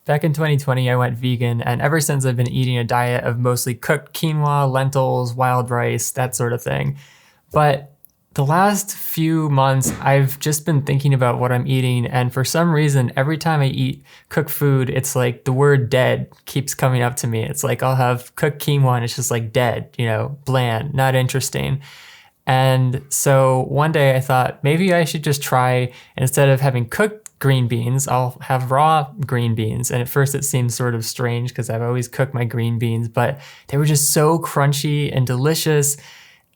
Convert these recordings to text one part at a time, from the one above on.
back in 2020, I went vegan, and ever since I've been eating a diet of mostly cooked quinoa, lentils, wild rice, that sort of thing. But the last few months, I've just been thinking about what I'm eating, and for some reason, every time I eat cooked food, it's like the word dead keeps coming up to me. It's like I'll have cooked quinoa, and it's just like dead, bland, not interesting. And so one day I thought maybe I should just try, instead of having cooked green beans, I'll have raw green beans. And at first it seemed sort of strange because I've always cooked my green beans, but they were just so crunchy and delicious.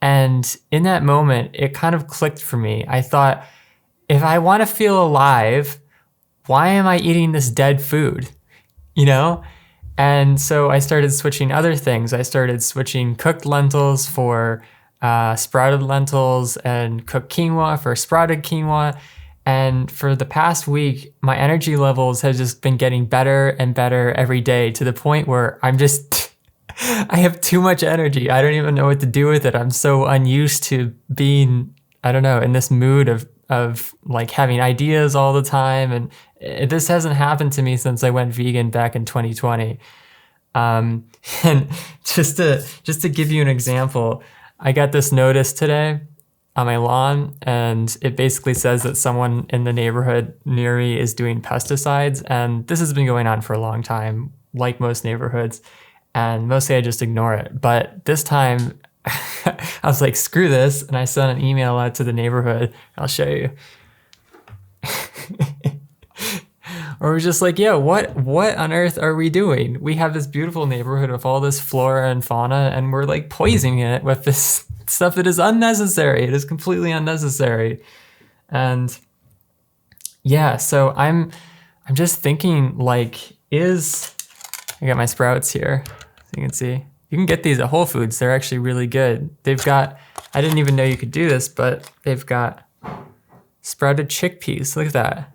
And in that moment, it kind of clicked for me. I thought, if I want to feel alive, why am I eating this dead food? And so I started switching other things. I started switching cooked lentils for sprouted lentils and cooked quinoa for sprouted quinoa. And for the past week, my energy levels have just been getting better and better every day, to the point where I have too much energy. I don't even know what to do with it. I'm so unused to being, in this mood of like having ideas all the time. And this hasn't happened to me since I went vegan back in 2020. And just to give you an example, I got this notice today on my lawn, and it basically says that someone in the neighborhood near me is doing pesticides. And this has been going on for a long time, like most neighborhoods. And mostly I just ignore it. But this time I was like, screw this. And I sent an email out to the neighborhood. I'll show you. Or we're just like, yeah, what on earth are we doing? We have this beautiful neighborhood with all this flora and fauna, and we're like poisoning it with this stuff that is unnecessary. It is completely unnecessary. And yeah, so I'm just thinking, like, I got my sprouts here, so you can see. You can get these at Whole Foods. They're actually really good. They've got, I didn't even know you could do this, but they've got sprouted chickpeas. Look at that.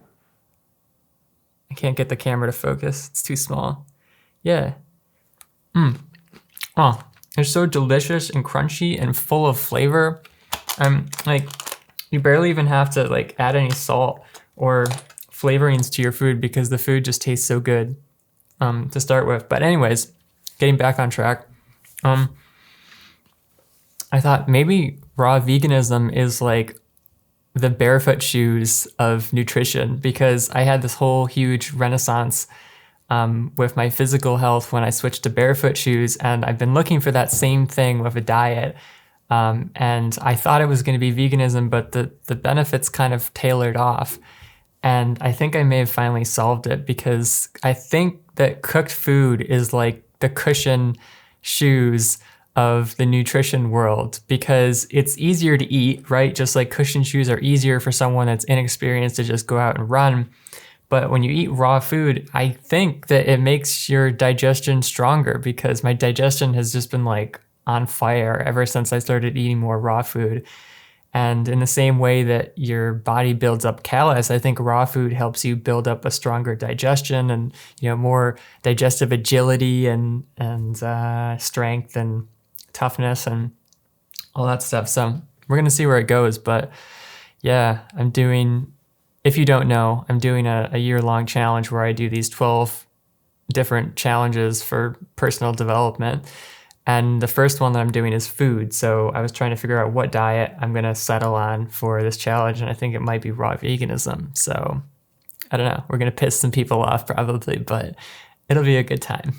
I can't get the camera to focus. It's too small. Yeah. Oh, they're so delicious and crunchy and full of flavor. Like, you barely even have to like add any salt or flavorings to your food because the food just tastes so good to start with. But anyways, getting back on track. I thought maybe raw veganism is like the barefoot shoes of nutrition, because I had this whole huge renaissance with my physical health when I switched to barefoot shoes, and I've been looking for that same thing with a diet. And I thought it was going to be veganism, but the benefits kind of tailored off. And I think I may have finally solved it, because I think that cooked food is like the cushion shoes of the nutrition world, because it's easier to eat, right? Just like cushion shoes are easier for someone that's inexperienced to just go out and run. But when you eat raw food, I think that it makes your digestion stronger, because my digestion has just been like on fire ever since I started eating more raw food. And in the same way that your body builds up callus, I think raw food helps you build up a stronger digestion and, more digestive agility and strength and toughness and all that stuff. So we're going to see where it goes. But yeah, if you don't know, I'm doing a year-long challenge where I do these 12 different challenges for personal development. And the first one that I'm doing is food. So I was trying to figure out what diet I'm going to settle on for this challenge. And I think it might be raw veganism. So I don't know. We're going to piss some people off probably, but it'll be a good time.